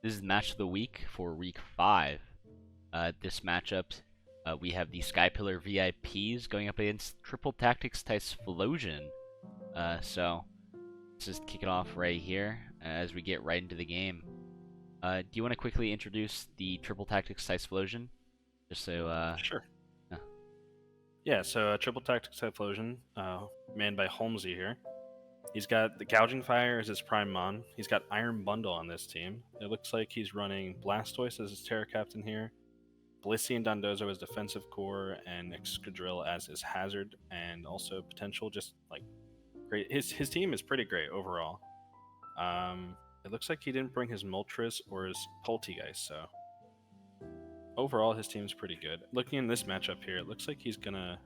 This is match of the week for week 5. This matchup, we have the Skypillar VIPs going up against Triple Tactics Typhlosion. So let's just kick it off right here as we get right into the game. Do you want to quickly introduce the Triple Tactics Typhlosion? Just so, Sure. uh, Yeah, so Triple Tactics Typhlosion, manned by Holmesy here. He's got the Gouging Fire as his prime mon. He's got Iron Bundle on this team. It looks like he's running Blastoise as his Terra Captain here, Blissey and Dondozo as defensive core, and Excadrill as his hazard, and also potential just like great. His team is pretty great overall. It looks like he didn't bring his Moltres or his Poltegeist, so overall his team's pretty good. Looking in this matchup here, it looks like he's gonna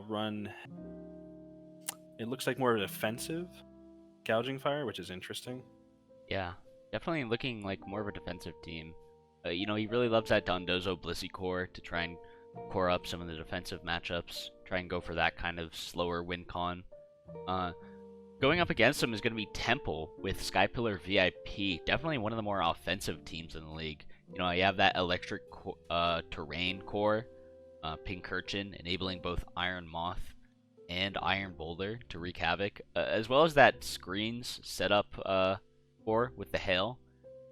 run. It looks like more of a defensive Gouging Fire, which is interesting. yeah, definitely looking like more of a defensive team. He really loves that Dondozo Blissey core to try and core up some of the defensive matchups, try and go for that kind of slower win con. Going up against him is going to be Temple with Skypillar VIP, definitely one of the more offensive teams in the league. You have that electric terrain core, Pincurchin, enabling both Iron Moth and Iron Boulder to wreak havoc, as well as that screens setup core with the Hail.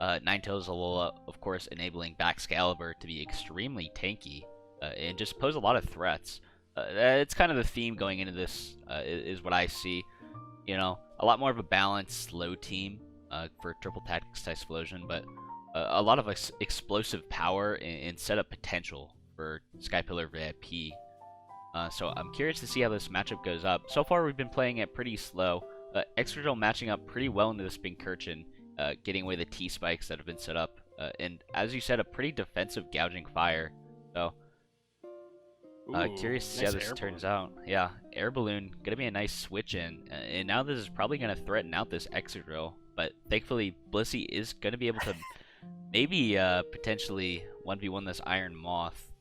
Ninetales Alola, of course, enabling Baxcalibur to be extremely tanky and just pose a lot of threats. It's kind of the theme going into this, is what I see. A lot more of a balanced, slow team for Triple Tactics Typhlosion, but a lot of explosive power and setup potential for Skypillar VIP. So I'm curious to see how this matchup goes up. So far, we've been playing it pretty slow. Excadrill matching up pretty well into this Pincurchin, getting away the T-spikes that have been set up. And as you said, a pretty defensive Gouging Fire. So curious to see how this turns out. Yeah, Air Balloon, going to be a nice switch in. And now this is probably going to threaten out this Excadrill. But thankfully, Blissey is going to be able to maybe potentially 1v1 this Iron Moth.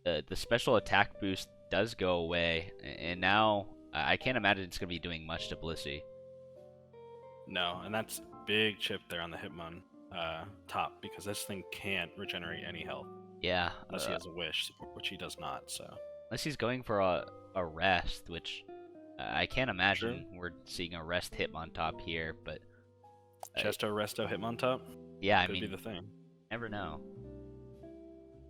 The special attack boost does go away, and now I can't imagine it's going to be doing much to Blissey. No, and that's big chip there on the Hitmon top, because this thing can't regenerate any health. Yeah. Unless he has a wish, which he does not, so. Unless he's going for a rest, which I can't imagine we're seeing a rest Hitmon top here, but... Chesto, Resto, Hitmon top? Yeah, Could be the thing. Never know.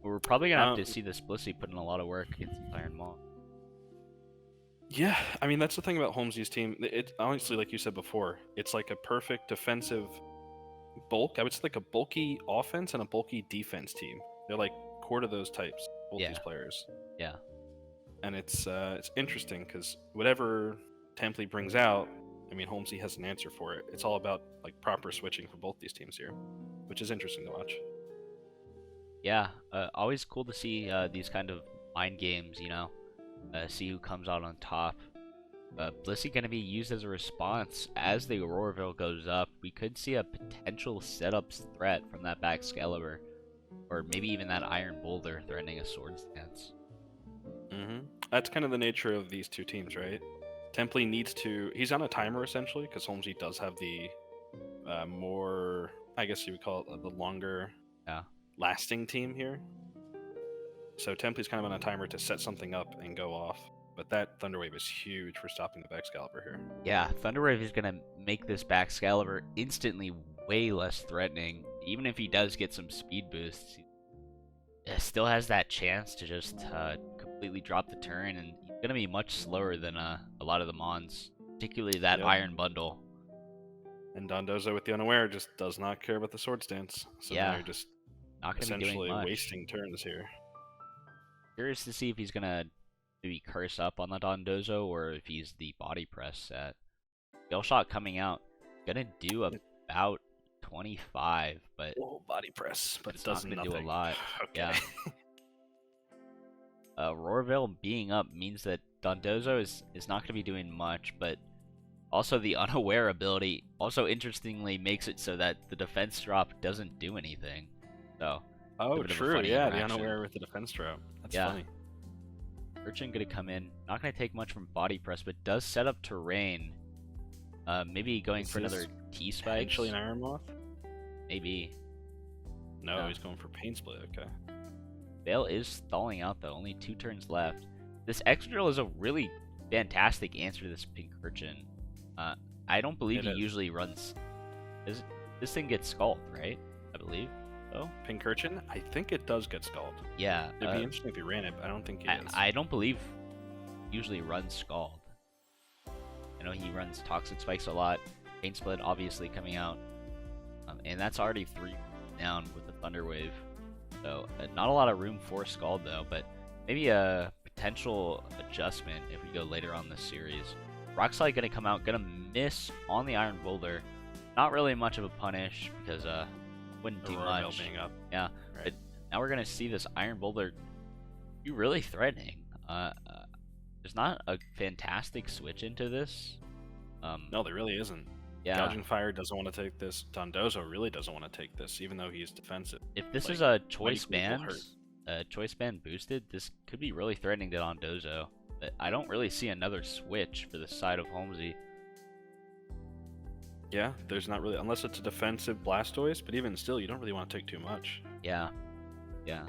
We're probably going to have to see this Blissey put in a lot of work against Iron Maw. Yeah, I mean, that's the thing about Holmesy's team. It honestly, like you said before, it's like a perfect defensive bulk. I would say like a bulky offense and a bulky defense team. They're like core to those types, both these players. Yeah. And it's interesting because whatever Templey brings out, I mean, Holmesy has an answer for it. It's all about like proper switching for both these teams here, which is interesting to watch. Yeah, always cool to see these kind of mind games, see who comes out on top. Blissey going to be used as a response as the Auroraville goes up. We could see a potential setup threat from that Baxcalibur, or maybe even that Iron Boulder threatening a Sword Stance. That's kind of the nature of these two teams, right? Templey needs to... He's on a timer, essentially, because Holmesy does have the more... I guess you would call it the longer... lasting team here. So Templey's kind of on a timer to set something up and go off. But that Thunder Wave is huge for stopping the Baxcalibur here. Yeah, Thunder Wave is going to make this Baxcalibur instantly way less threatening. Even if he does get some speed boosts, he still has that chance to just completely drop the turn, and he's going to be much slower than a lot of the Mons, particularly that Iron Bundle. And Dondozo with the Unaware just does not care about the Sword Stance. So now you're just not essentially wasting turns here. Curious to see if he's gonna maybe curse up on the Dondozo or if he's the body press set. Skill shot coming out, gonna do about 25, but body press, but it's not gonna do a lot. Okay. Yeah. Auroraville being up means that Dondozo is not gonna be doing much, but also the Unaware ability also interestingly makes it so that the defense drop doesn't do anything. So true, yeah, the Unaware with the defense drop. That's funny. Urchin gonna come in, not gonna take much from body press, but does set up terrain. Maybe going for another T-spike. Actually an Iron Moth? Maybe. No, No. he's going for Pain Split. Okay. Veil is stalling out though. Only 2 turns left. This Excadrill is a really fantastic answer to this Pincurchin. I don't believe It he is. usually runs. This thing gets Scald, right? I believe. Oh. Pincurchin? I think it does get stalled. Yeah. It'd be interesting if he ran it, but I don't think he is. I don't believe he usually runs Scald. I know he runs Toxic Spikes a lot. Pain Split obviously coming out. And that's already 3 down with the Thunder Wave. So not a lot of room for Scald though, but maybe a potential adjustment if we go later on this series. Rock Slide gonna come out, gonna miss on the Iron Boulder. Not really much of a punish because wouldn't do Aurora Veil much. being up. Yeah, Right. but now we're gonna see this Iron Boulder be really threatening. There's not a fantastic switch into this. No, there really isn't. Yeah. Gouging Fire doesn't want to take this. Dondozo really doesn't want to take this, even though he's defensive. If this Like, is a mighty choice people band, hurt. choice band boosted, this could be really threatening to Dondozo. But I don't really see another switch for the side of Holmesy. Yeah, there's not really, unless it's a defensive Blastoise, but even still, you don't really want to take too much. Yeah, yeah.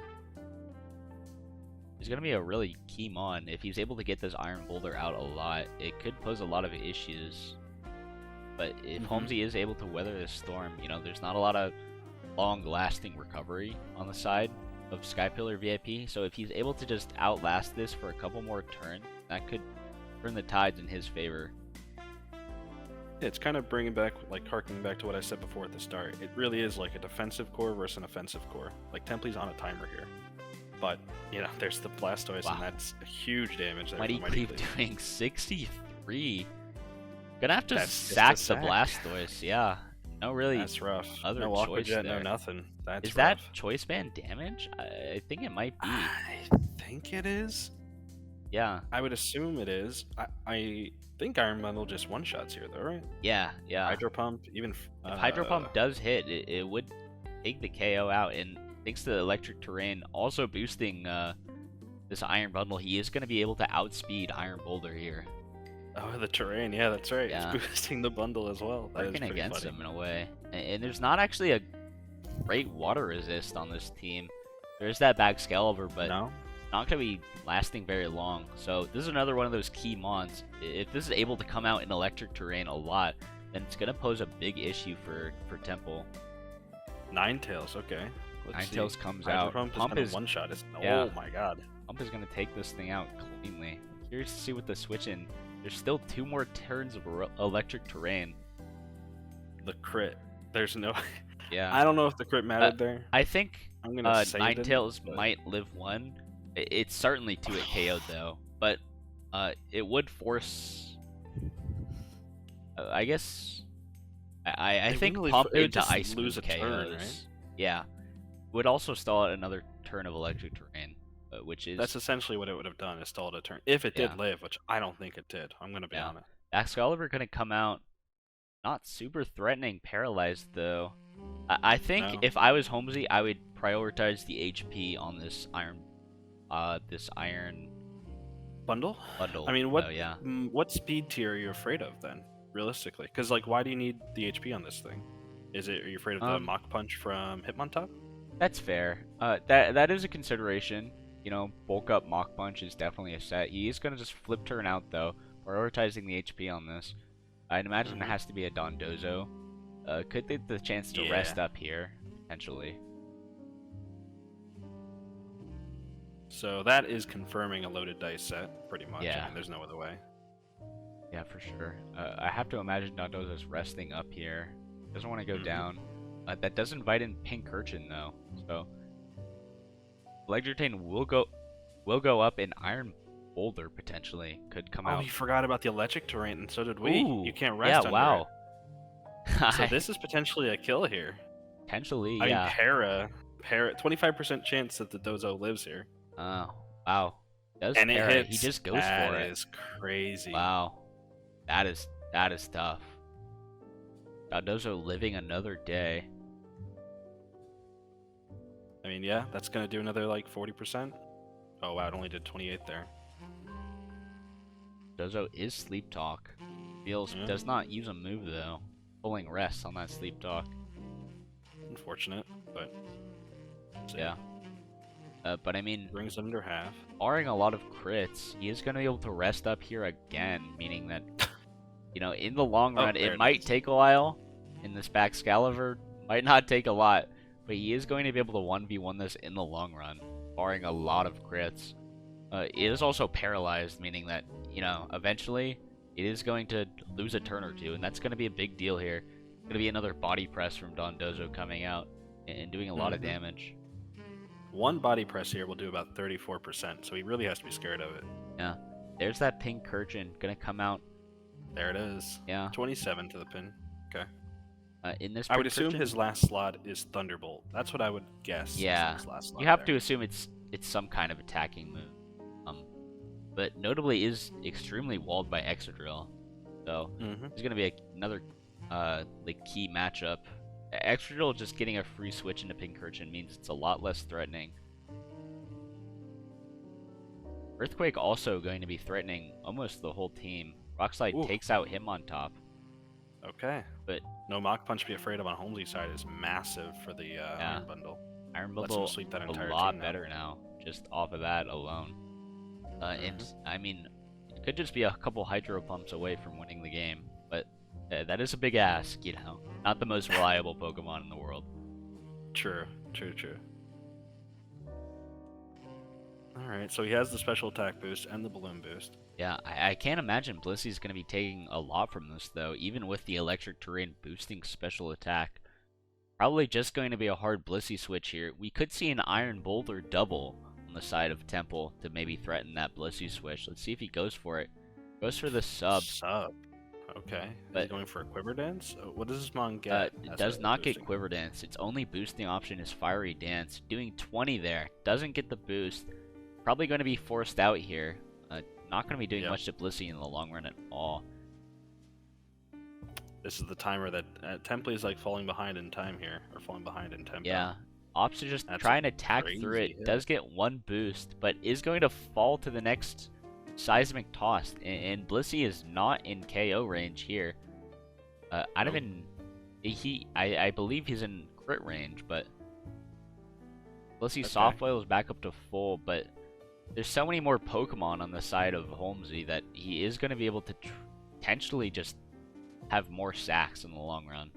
He's gonna be a really key mon. If he's able to get this Iron Boulder out a lot, it could pose a lot of issues. But if Holmesy is able to weather this storm, you know, there's not a lot of long-lasting recovery on the side of Skypillar VIP. So if he's able to just outlast this for a couple more turns, that could turn the tides in his favor. Yeah, it's kind of bringing back, like, harkening back to what I said before at the start. It really is like a defensive core versus an offensive core. Like, Temply's on a timer here. But, you know, there's the Blastoise, Wow. and that's a huge damage there. Mighty for Mighty Cleave Cleave. doing 63. Gonna have to That's just sack a the sack. Blastoise, yeah. No really. That's rough. other no Aqua choice Jet, no there. nothing. That's Is rough. that choice band damage? I think it might be. I think it is. Yeah, I would assume it is. I think Iron Bundle just one-shots here, though, right? yeah. Hydro Pump, even... If Hydro Pump does hit, it would take the KO out. And thanks to the Electric Terrain also boosting this Iron Bundle, he is going to be able to outspeed Iron Boulder here. Oh, the terrain, yeah, that's right. Yeah. He's boosting the bundle as well. That is Working pretty against funny. him in a way. And there's not actually a great water resist on this team. There is that Excalibur, but No? not going to be lasting very long. So this is another one of those key mons. If this is able to come out in Electric Terrain a lot, then it's going to pose a big issue for Temple. Ninetales, okay. Let's see. Ninetales comes Hydro out. Pump is Pump gonna is one-shot. yeah. Oh my god. Pump is going to take this thing out cleanly. Curious to see what the switch in. There's still 2 more turns of Electric Terrain. The crit. There's no... Yeah. I don't know if the crit mattered there. I think I'm gonna say it didn't, Ninetales but- might live 1. It's certainly 2 at KO though, but it would force. I guess. I It think wouldn't really Pump it would into just Ice lose Moon a turn, KOs. right? Yeah, would also stall out another turn of Electric Terrain, which is That's essentially what it would have done, is stalled a turn. If it did Yeah. live, which I don't think it did. I'm gonna be Yeah. honest. Excalibur gonna come out not super threatening, paralyzed though. I think No. if I was Holmesy, I would prioritize the HP on this iron Bundle? bundle. I mean, what though, yeah. what speed tier are you afraid of then, realistically? Because like, why do you need the HP on this thing? Are you afraid of the Mach Punch from Hitmontop? That's fair. That is a consideration. You know, bulk up Mach Punch is definitely a set. He is gonna just flip turn out though, prioritizing the HP on this. I'd imagine it has to be a Dondozo. Could take the chance to rest up here potentially. So that is confirming a loaded dice set, pretty much. Yeah. I mean, there's no other way. Yeah, for sure. I have to imagine Dondozo's resting up here. Doesn't want to go down. That does invite in Pincurchin though, so Electrotane will go up in Iron Boulder potentially. Could come Oh, out. you forgot about the electric terrain, and so did we. Ooh, You can't rest yeah, under wow. it. So this is potentially a kill here. Potentially, I yeah. mean, Para, 25% chance that the Dozo lives here. Oh, wow. Does And it Para, hits. he just goes That for it. is crazy. Wow. That is tough. Dondozo living another day. I mean, yeah, that's going to do another, like, 40%. Oh, wow, it only did 28 there. Dozo is Sleep Talk. Feels Yeah. does not use a move though. Pulling rest on that Sleep Talk. Unfortunate, but see. Yeah. But I mean, Brings under half. barring a lot of crits, he is going to be able to rest up here again, meaning that, in the long Oh, run, there it it might is. take a while, in this back Excalibur, might not take a lot, but he is going to be able to 1v1 this in the long run, barring a lot of crits. It is also paralyzed, meaning that, eventually, it is going to lose a turn or two, and that's going to be a big deal here. It's going to be another body press from Dondozo coming out, and doing a lot of damage. One body press here will do about 34%, so he really has to be scared of it. Yeah. There's that pink Kurchin gonna come out. There it is. Yeah. 27 to the pin. Okay. In this I would assume Kurchin, his last slot is Thunderbolt. That's what I would guess. yeah, Is his last slot you have there. to assume it's some kind of attacking move. But notably is extremely walled by Excadrill. So it's gonna be another like key matchup. Excadrill just getting a free switch into pink Kurchin means it's a lot less threatening. Earthquake also going to be threatening almost the whole team. Rockslide takes out him on top. Okay. But no Mach Punch to be afraid of on Holmesy's side is massive for the Iron Bundle. Iron Lets Bundle him sweep that a entire lot team better now, just off of that alone. And I mean, it could just be a couple Hydro Pumps away from winning the game, but that is a big ask, Not the most reliable Pokemon in the world. True. Alright, so he has the special attack boost and the balloon boost. Yeah, I can't imagine Blissey's going to be taking a lot from this, though, even with the electric terrain boosting special attack. Probably just going to be a hard Blissey switch here. We could see an Iron Bolt or double on the side of Temple to maybe threaten that Blissey switch. Let's see if he goes for it. Goes for the sub. Okay. But, is he going for a Quiver Dance? What does this Mon get? It does not get Quiver Dance. Its only boosting option is Fiery Dance. Doing 20 there. Doesn't get the boost. Probably going to be forced out here. Not going to be doing much to Blissey in the long run at all. This is the timer that Temple is like falling behind in time here, or falling behind in tempo. Yeah, opts to just try and attack through it. Does get one boost, but is going to fall to the next Seismic Toss. And Blissey is not in KO range here. I believe he's in crit range, but Blissey's Soft Boil is back up to full, but there's so many more Pokemon on the side of Holmesy that he is going to be able to potentially just have more sacks in the long run.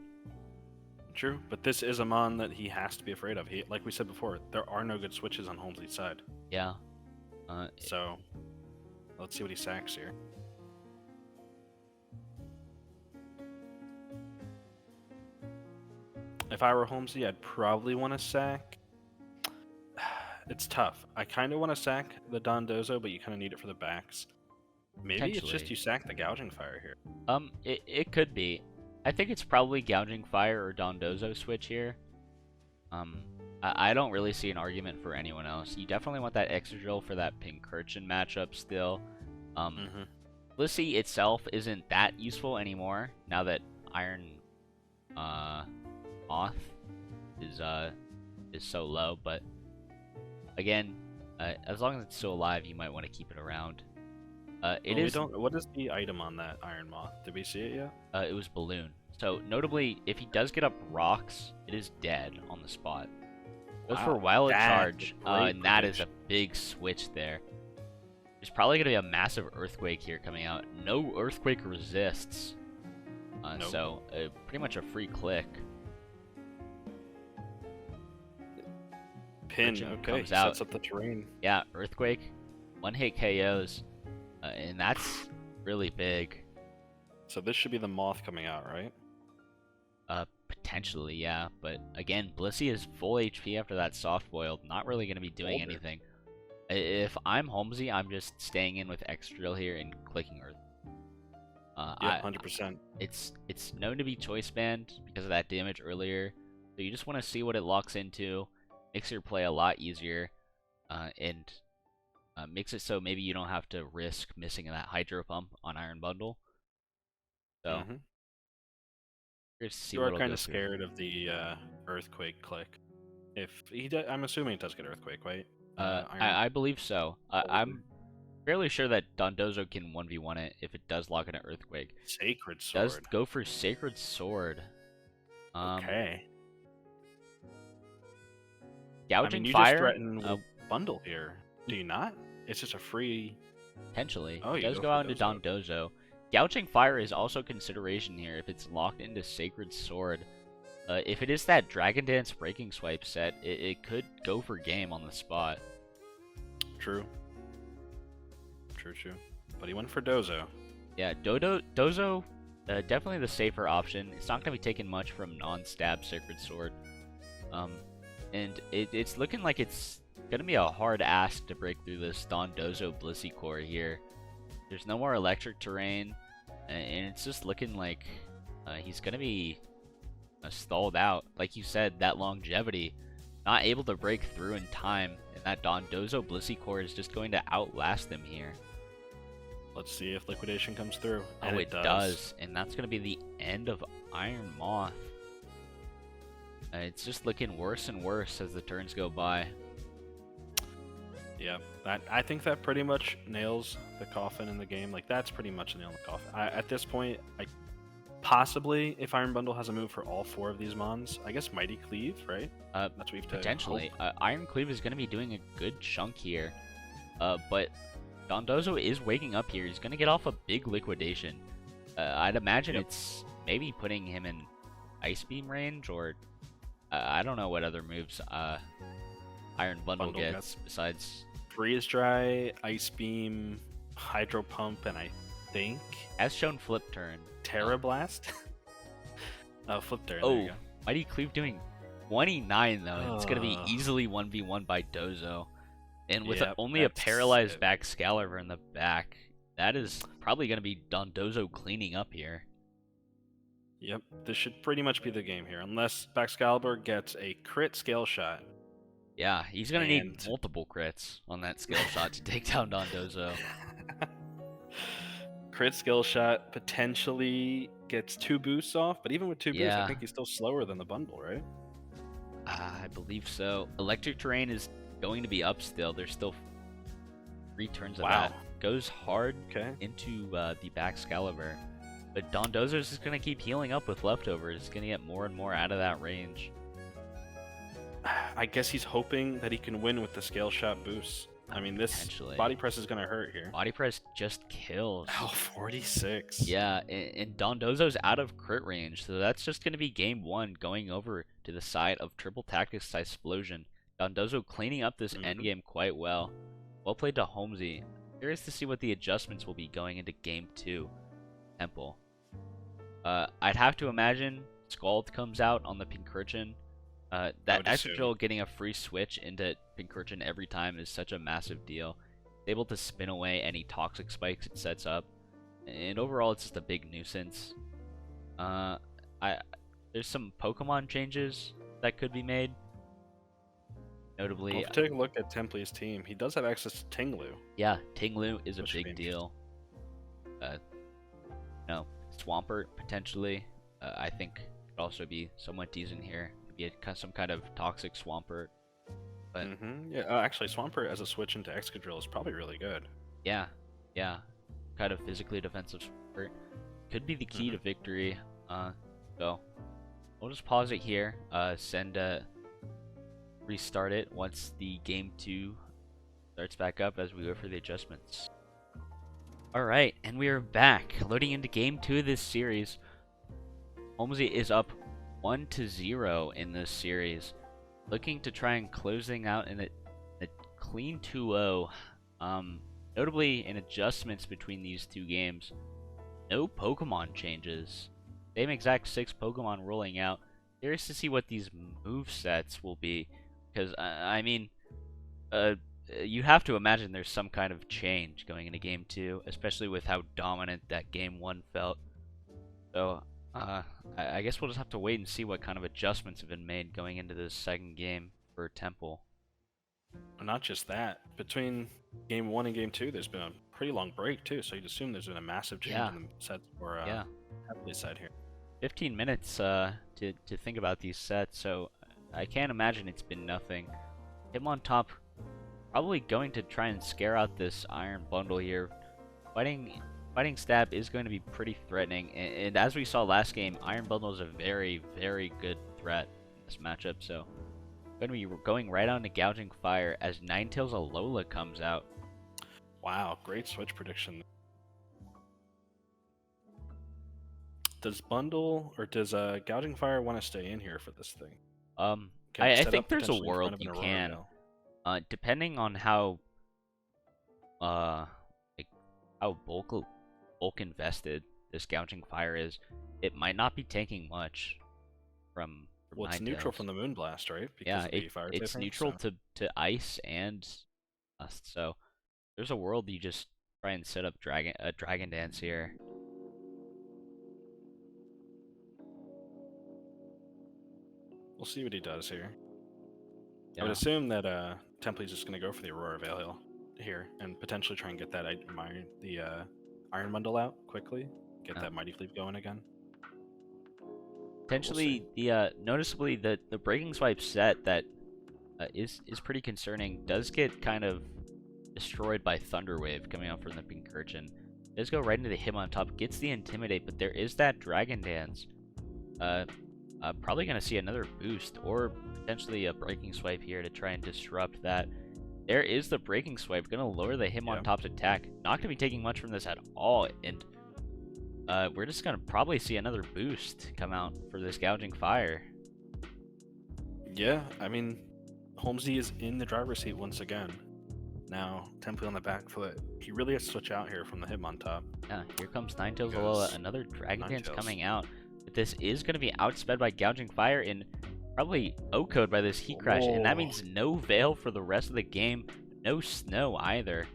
True, but this is a Mon that he has to be afraid of. Like we said before, there are no good switches on Holmesy's side. Yeah. So, let's see what he sacks here. If I were Holmesy, I'd probably want to sack. It's tough. I kind of want to sack the Dondozo, but you kind of need it for the backs. Maybe it's just you sack the Gouging Fire here. It could be. I think it's probably Gouging Fire or Dondozo switch here. I don't really see an argument for anyone else. You definitely want that Excadrill for that Pincurchin matchup still. Blissey itself isn't that useful anymore now that Iron Moth is so low, but again, as long as it's still alive, you might want to keep it around. What is the item on that Iron Moth? Did we see it yet? It was Balloon. So notably, if he does get up Rocks, it is dead on the spot. Goes for Wild Charge, and that is a big switch there. There's probably going to be a massive Earthquake here coming out. No Earthquake resists, so pretty much a free click. Pin, okay, sets up the terrain. Yeah, Earthquake, one-hit KOs, and that's really big. So this should be the Moth coming out, right? Potentially, yeah, but again, Blissey is full HP after that soft boiled, not really going to be doing anything. If I'm Holmesy, I'm just staying in with Excadrill here and clicking Earth. Yeah, 100%. It's known to be choice banned because of that damage earlier, so you just want to see what it locks into. Makes your play a lot easier, and makes it so maybe you don't have to risk missing that Hydro Pump on Iron Bundle. So, you are kind of scared of the Earthquake click. If he, I'm assuming it does get Earthquake, right? I believe so. I'm fairly sure that Dondozo can 1v1 it if it does lock in an Earthquake. Sacred Sword. Does go for Sacred Sword. Okay. I mean, Gouging you just Fire? threaten with bundle here. Do you not? It's just a free... Potentially. Oh, It you does go go for out into Dozo. Dondozo. Gouging Fire is also consideration here if it's locked into Sacred Sword. If it is that Dragon Dance Breaking Swipe set, it could go for game on the spot. True. True. But he went for Dozo. Yeah, Dozo, definitely the safer option. It's not going to be taking much from non-stab Sacred Sword. And it's looking like it's going to be a hard ask to break through this Dondozo Blissey Core here. There's no more electric terrain, and it's just looking like he's going to be stalled out. Like you said, that longevity, not able to break through in time, and that Dondozo Blissey Core is just going to outlast him here. Let's see if Liquidation comes through. And it does. And that's going to be the end of Iron Moth. It's just looking worse and worse as the turns go by. Yeah, I think that pretty much nails the coffin in the game. Like, that's pretty much nailed the coffin. At this point, possibly, if Iron Bundle has a move for all 4 of these mons, I guess Mighty Cleave, right? That's what we've potentially. Iron Cleave is going to be doing a good chunk here. But Dondozo is waking up here. He's going to get off a big liquidation. I'd imagine it's maybe putting him in Ice Beam range, or I don't know what other moves Iron Bundle gets besides Freeze Dry, Ice Beam, Hydro Pump, and I think as shown Flip Turn. Terra Blast. Oh, Flip Turn. Oh, there you go. Mighty Cleave doing 29 though. It's going to be easily 1v1 by Dozo. And with only a paralyzed back Excalibur in the back, that is probably going to be Dondozo cleaning up here. Yep, this should pretty much be the game here, unless Excalibur gets a crit scale shot. Yeah, he's going to need multiple crits on that scale shot to take down Dondozo. Crit skill shot potentially gets 2 boosts off, but even with 2 boosts, I think he's still slower than the bundle, right? I believe so. Electric terrain is going to be up still. There's still 3 turns of that. Goes hard into the back Excalibur. But Dondozo's just going to keep healing up with leftovers. He's going to get more and more out of that range. I guess he's hoping that he can win with the scale shot boost. I mean, this body press is going to hurt here. Body press just kills. Oh, 46. Yeah, and Dondozo's out of crit range, so that's just going to be game 1 going over to the side of Triple Tactics Typhlosion. Dondozo cleaning up this endgame quite well. Well played to Holmesy. Curious to see what the adjustments will be going into game 2. Temple. I'd have to imagine Scald comes out on the Pincurchin. That Excadrill getting a free switch into Pincurchin every time is such a massive deal. It's able to spin away any toxic spikes it sets up, and overall it's just a big nuisance. There's some Pokemon changes that could be made. Notably, well, if you take a look at Temply's team, he does have access to Tinglu. Yeah, Tinglu is a big deal. No, Swampert potentially. I think could also be somewhat decent here. Could be some kind of toxic Swampert. But yeah, actually, Swampert as a switch into Excadrill is probably really good. Yeah, kind of physically defensive Swampert could be the key to victory. So we'll just pause it here. Restart it once the game 2 starts back up as we go for the adjustments. Alright, and we are back, loading into game 2 of this series. Holmesy is up 1-0 in this series, looking to try and close things out in a clean 2-0. Notably, in adjustments between these 2 games, no Pokemon changes. Same exact 6 Pokemon rolling out. Curious to see what these move sets will be, because I mean, you have to imagine there's some kind of change going into game 2, especially with how dominant that game 1 felt. So I guess we'll just have to wait and see what kind of adjustments have been made going into this second game for Temple. Not just that, between game 1 and game 2, there's been a pretty long break too, so you'd assume there's been a massive change in the sets for Temply's side here. 15 minutes to think about these sets, so I can't imagine it's been nothing. Him on top, probably going to try and scare out this Iron Bundle here. Fighting Stab is going to be pretty threatening, and as we saw last game, Iron Bundle is a very, very good threat in this matchup, so Going to be going right on to Gouging Fire as Ninetales Alola comes out. Wow, great switch prediction. Does Bundle or does Gouging Fire want to stay in here for this thing? I think there's a world you can. Veil? Depending on how like how bulk invested this Gouging Fire is, it might not be taking much from Well, it's Ninetales. neutral from the Moonblast, right? Yeah, of the fire it's type, neutral so. to ice and so there's a world you just try and set up Dragon Dance here. We'll see what he does here. Yeah. I would assume that Temply's just going to go for the Aurora Veil here and potentially try and get that Iron Bundle out quickly. Get that Mighty Fleep going again. Potentially, noticeably the Breaking Swipe set that is pretty concerning does get kind of destroyed by Thunder Wave coming out from the Pincurchin. Does go right into the Hitmontop, gets the Intimidate, but there is that Dragon Dance. Probably going to see another boost or potentially a Breaking Swipe here to try and disrupt that. There is the Breaking Swipe, going to lower the Hitmontop's attack. Not going to be taking much from this at all, and we're just going to probably see another boost come out for this Gouging Fire. Yeah, I mean, Holmesy is in the driver's seat once again. Now, Temply on the back foot. He really has to switch out here from the Hitmontop. Yeah, here comes Ninetales Alola, another Dragon Dance coming out. But this is going to be outsped by Gouging Fire and probably O-code by this Heat Crash, and that means no Veil for the rest of the game, no Snow either.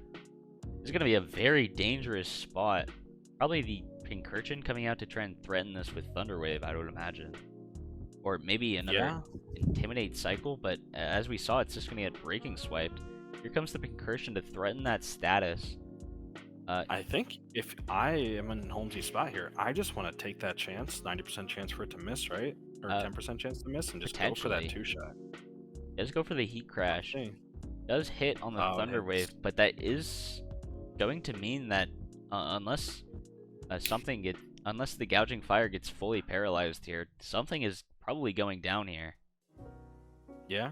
This is going to be a very dangerous spot. Probably the Pincurchin coming out to try and threaten this with Thunder Wave, I would imagine. Or maybe another Intimidate cycle, but as we saw, it's just going to get Breaking Swiped. Here comes the Pincurchin to threaten that status. I think if I am in Holmesy's spot here, I just want to take that chance, 90% chance for it to miss, right? Or 10% chance to miss, and just go for that 2-shot. Does go for the Heat Crash. Does hit on the Thunder Wave, but that is going to mean that unless the Gouging Fire gets fully paralyzed here, something is probably going down here. Yeah.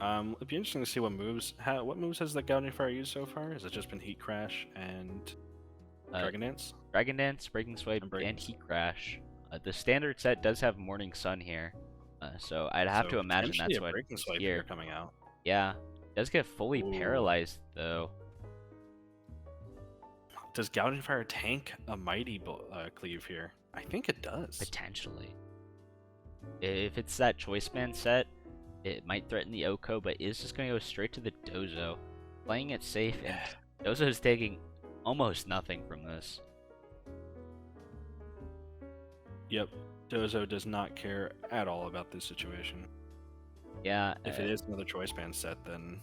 It'd be interesting to see what moves has the Gouging Fire used so far? Has it just been Heat Crash and Dragon Dance? Dragon Dance, Breaking Swipe, and Heat Crash. The standard set does have Morning Sun here, so I'd have to imagine that's what Breaking Swipe here coming out. Yeah, does get fully paralyzed though. Does Gouging Fire tank a Mighty Cleave here? I think it does. Potentially. If it's that Choice Band set, it might threaten the Oko, but is just going to go straight to the Dozo. Playing it safe, and Dozo is taking almost nothing from this. Yep, Dozo does not care at all about this situation. Yeah. If it is another Choice Band set, then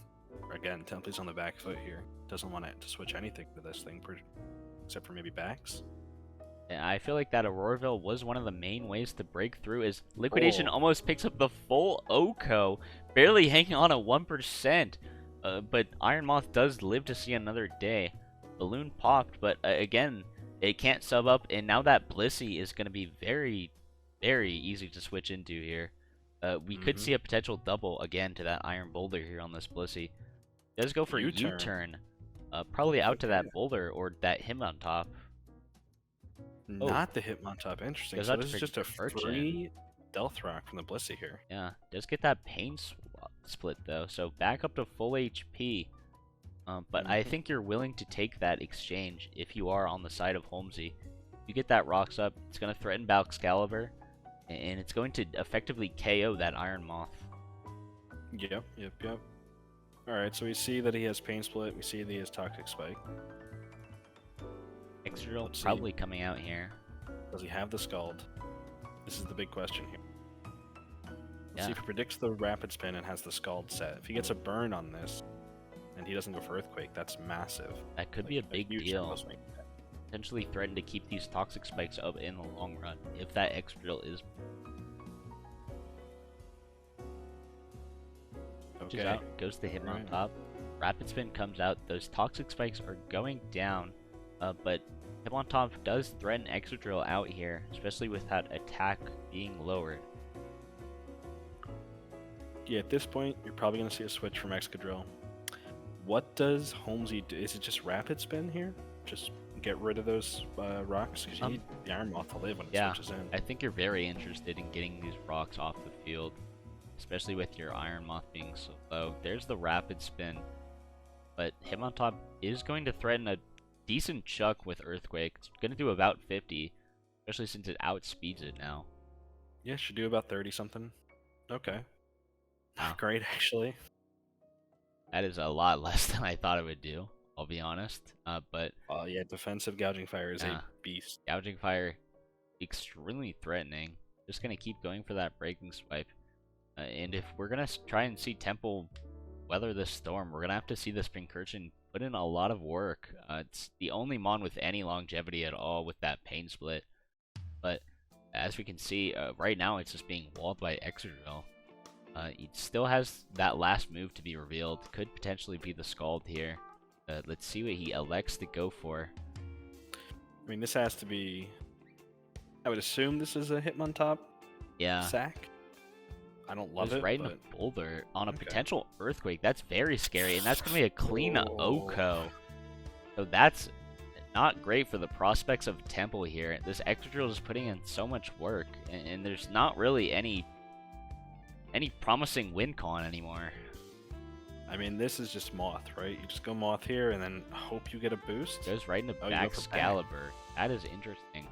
again, Temply's on the back foot here. Doesn't want it to switch anything to this thing, except for maybe backs. I feel like that Auroraville was one of the main ways to break through, as Liquidation almost picks up the full Oko, barely hanging on at 1%. But Iron Moth does live to see another day. Balloon popped, but again, it can't sub up, and now that Blissey is going to be very, very easy to switch into here. We could see a potential double again to that Iron Boulder here on this Blissey. Does go for U-turn. Probably out to that Boulder or that Hitmontop. Not the Hitmontop. Interesting. So this is just a free Stealth Rock from the Blissey here. Yeah, does get that Pain split though, so back up to full HP. But I think you're willing to take that exchange if you are on the side of Holmesy. If you get that Rocks up, it's going to threaten Balexcalibur, and it's going to effectively KO that Iron Moth. Yep. Alright, so we see that he has Pain Split, we see that he has Toxic Spike. Extra probably coming out here. Does he have the Scald? This is the big question here. Yeah. See if he predicts the Rapid Spin and has the Scald set. If he gets a burn on this, and he doesn't go for Earthquake, that's massive. That could be a big deal. Potentially threaten to keep these Toxic Spikes up in the long run, if that X-Drill is... Okay. Out, goes to Hitmontop. Rapid Spin comes out. Those Toxic Spikes are going down. But Hitmontop does threaten Excadrill out here, especially with that attack being lowered. Yeah, at this point, you're probably going to see a switch from Excadrill. What does Holmesy do? Is it just Rapid Spin here? Just get rid of those rocks? Because you need the Iron Moth to live when it switches in. I think you're very interested in getting these rocks off the field, especially with your Iron Moth being so low. There's the Rapid Spin, but Hitmontop is going to threaten a decent chuck with Earthquake. It's going to do about 50, especially since it outspeeds it now. Yeah, should do about 30 something. Okay. Wow. Great, actually. That is a lot less than I thought it would do, I'll be honest. But yeah, defensive Gouging Fire is a beast. Gouging Fire, extremely threatening. Just going to keep going for that Breaking Swipe. And if we're going to try and see Temple weather this storm, we're going to have to see this Pincurchin put in a lot of work. It's the only Mon with any longevity at all with that Pain Split. But as we can see, right now it's just being walled by Excadrill. It still has that last move to be revealed. Could potentially be the Scald here. Let's see what he elects to go for. I mean, this has to be... I would assume this is a Hitmontop sack. I don't love it, right in the boulder on a potential Earthquake. That's very scary, and that's going to be a clean Oko. So that's not great for the prospects of Temple here. This Excadrill is putting in so much work, and there's not really any promising win con anymore. I mean, this is just Moth, right? You just go Moth here and then hope you get a boost. Goes right into back Excalibur. That is interesting.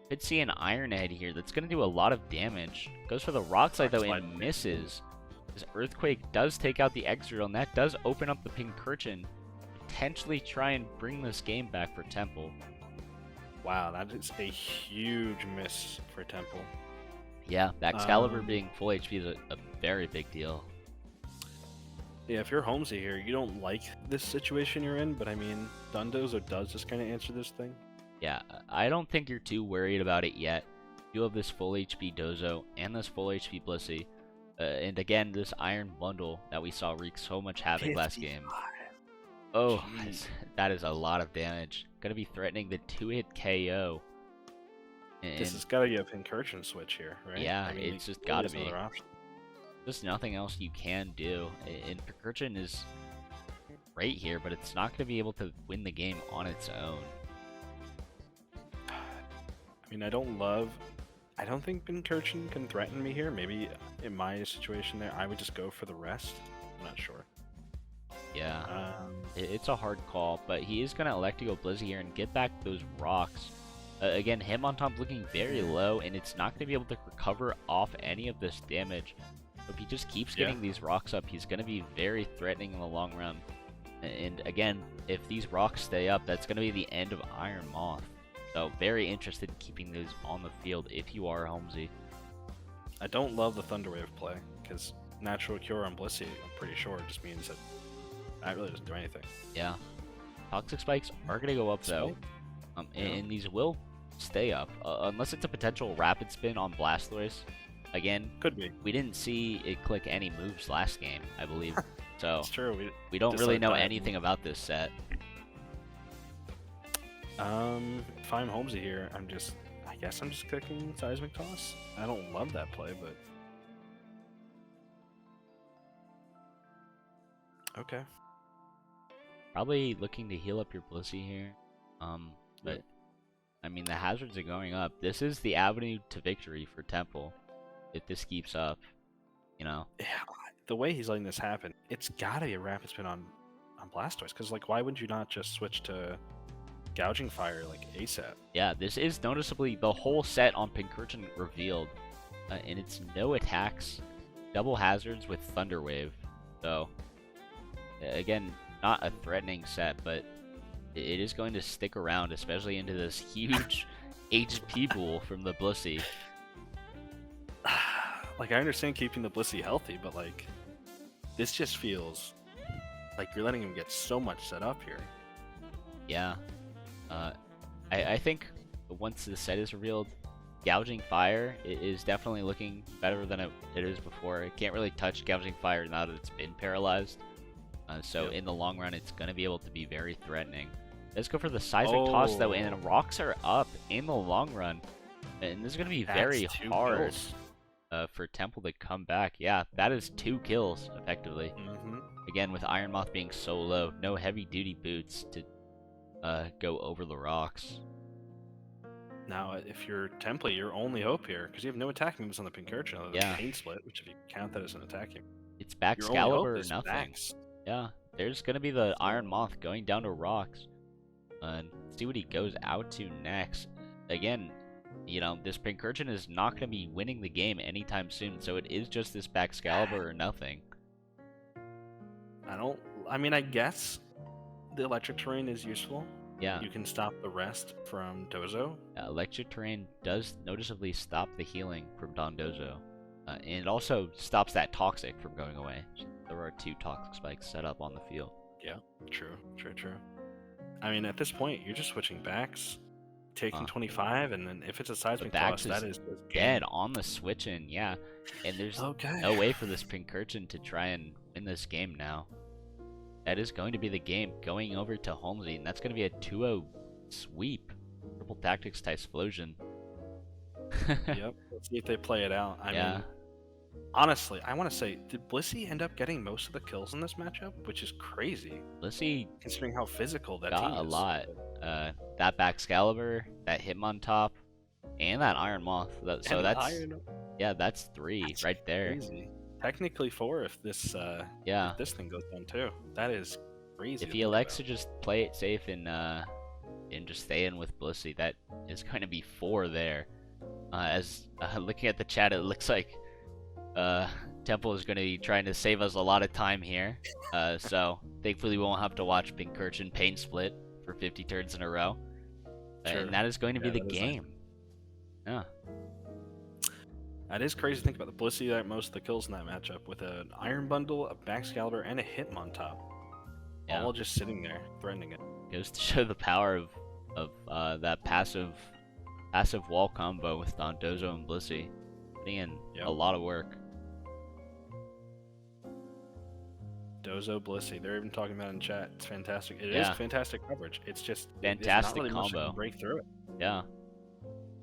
Could see an Iron Head here. That's going to do a lot of damage. Goes for the Rock Slide though and misses. This Earthquake does take out the Excadrill, and that does open up the Pincurchin. Potentially try and bring this game back for Temple. Wow, that is a huge miss for Temple. Yeah, Excalibur being full HP is a very big deal. Yeah, if you're Holmesy here, you don't like this situation you're in, but I mean, Dundozo does just kind of answer this thing. Yeah, I don't think you're too worried about it yet. You have this full HP Dozo and this full HP Blissey. And again, this Iron Bundle that we saw wreak so much havoc last game. Oh, that is a lot of damage. Gonna be threatening the 2-hit KO. And this has got to be a Pincurchin switch here, right? Yeah, I mean, it's just got to be. Another option. There's nothing else you can do. And Pincurchin is great here, but it's not going to be able to win the game on its own. I mean, I don't think Pincurchin can threaten me here. Maybe in my situation there, I would just go for the rest. I'm not sure. Yeah, it's a hard call, but he is going to elect to go Blizzy here and get back those rocks. Again, Hitmontop looking very low, and it's not going to be able to recover off any of this damage. If he just keeps getting these rocks up, he's going to be very threatening in the long run. And again, if these rocks stay up, that's going to be the end of Iron Moth. So very interested in keeping those on the field if you are Holmesy. I don't love the Thunderwave play, because Natural Cure on Blissey, I'm pretty sure, just means that that really doesn't do anything. Yeah. Toxic Spikes are going to go up, though. And these will stay up, unless it's a potential Rapid Spin on Blastoise. Again, could be. We didn't see it click any moves last game, I believe. So it's true. We don't really know anything about this set. If I'm Holmesy here, I guess I'm just clicking Seismic Toss. I don't love that play, but okay. Probably looking to heal up your Blissey here. But I mean, the hazards are going up. This is the avenue to victory for Temple. If this keeps up, you know. Yeah, the way he's letting this happen, it's gotta be a Rapid Spin on Blastoise. Because like, why would you not just switch to Gouging Fire like ASAP? Yeah, this is noticeably the whole set on Pincurchin revealed, and it's no attacks, double hazards with Thunder Wave. So again, not a threatening set, but it is going to stick around, especially into this huge HP pool from the Blissey. Like, I understand keeping the Blissey healthy, but like, this just feels like you're letting him get so much set up here. Yeah. I think once the set is revealed, Gouging Fire is definitely looking better than it is before. It can't really touch Gouging Fire now that it's been paralyzed. So in the long run, it's going to be able to be very threatening. Let's go for the Seismic Toss, though, and rocks are up in the long run. And this is going to be very hard. for Temple to come back. Yeah, that is 2 kills, effectively. Mm-hmm. Again, with Iron Moth being so low, no heavy-duty boots to go over the rocks. Now, if you're Temple, your only hope here, because you have no attack moves on the Pincurchin other than Yeah. Pain Split, which if you count that as an attack, It's back your only hope Excalibur or is nothing. Vax. Yeah, there's gonna be the Iron Moth going down to rocks. And see what he goes out to next. Again, you know, this Pincurchin is not going to be winning the game anytime soon, so it is just this back Excalibur or nothing. I mean, I guess the electric terrain is useful. Yeah. You can stop the rest from Dozo. Electric terrain does noticeably stop the healing from Dondozo. And it also stops that toxic from going away. So there are 2 toxic spikes set up on the field. Yeah, true. I mean, at this point, you're just switching backs, taking 25, and then if it's a seismic toss, that is just dead on the switch in, yeah. And there's no way for this Pincurchin to try and win this game now. That is going to be the game going over to Holmesy, and that's going to be a 2-0 sweep. Triple Tactics Typhlosion. Yep, let's see if they play it out. I mean, honestly, I want to say, did Blissey end up getting most of the kills in this matchup? Which is crazy. Blissey, considering how physical that team got is. a lot. That back Excalibur, that Hitmontop, and that Iron Moth. So yeah, that's 3 right there. Crazy. Technically 4 if this if this thing goes down too. That is crazy. If he elects to just play it safe and just stay in with Blissey, that is going to be 4 there. As looking at the chat, it looks like Temple is going to be trying to save us a lot of time here. So thankfully we won't have to watch Pincurchin Pain Split for 50 turns in a row. Sure. And that is going to be the game. Nice. That is crazy to think about. The Blissey got most of the kills in that matchup with an Iron Bundle, a back Excalibur, and a Hitmontop. All just sitting there, threatening it. Goes to show the power of that passive wall combo with Dondozo and Blissey. Putting in a lot of work. Dozo, Blissey, they're even talking about it in chat. It's fantastic. It is fantastic coverage. It's just fantastic not really combo. Much to break through it. Yeah.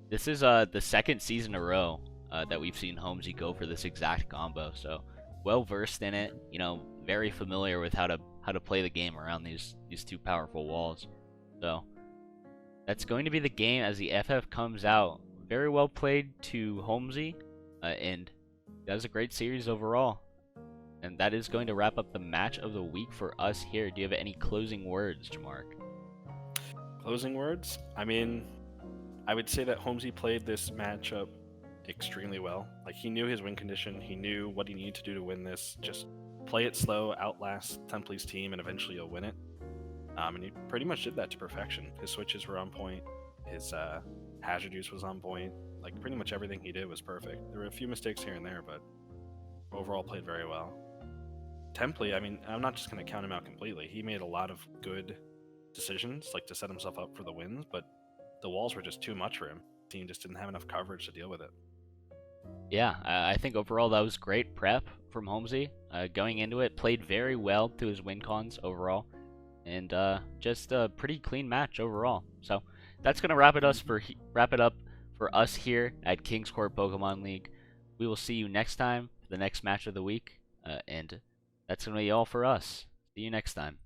This is the 2nd season in a row that we've seen Holmesy go for this exact combo. So well versed in it. You know, very familiar with how to play the game around these 2 powerful walls. So that's going to be the game as the FF comes out. Very well played to Holmesy, and that was a great series overall. And that is going to wrap up the match of the week for us here. Do you have any closing words, Jamaarkques? Closing words? I mean, I would say that Holmesy played this matchup extremely well. Like, he knew his win condition. He knew what he needed to do to win this. Just play it slow, outlast Temple's team, and eventually you'll win it. And he pretty much did that to perfection. His switches were on point. His hazard use was on point. Like, pretty much everything he did was perfect. There were a few mistakes here and there, but overall played very well. Temple, I mean, I'm not just going to count him out completely. He made a lot of good decisions, like to set himself up for the wins, but the walls were just too much for him. The team just didn't have enough coverage to deal with it. Yeah, I think overall that was great prep from Holmesy. Going into it, played very well to his win cons overall, and just a pretty clean match overall. So that's gonna wrap it up for us here at King's Court Pokemon League. We will see you next time for the next match of the week, and that's gonna be all for us. See you next time.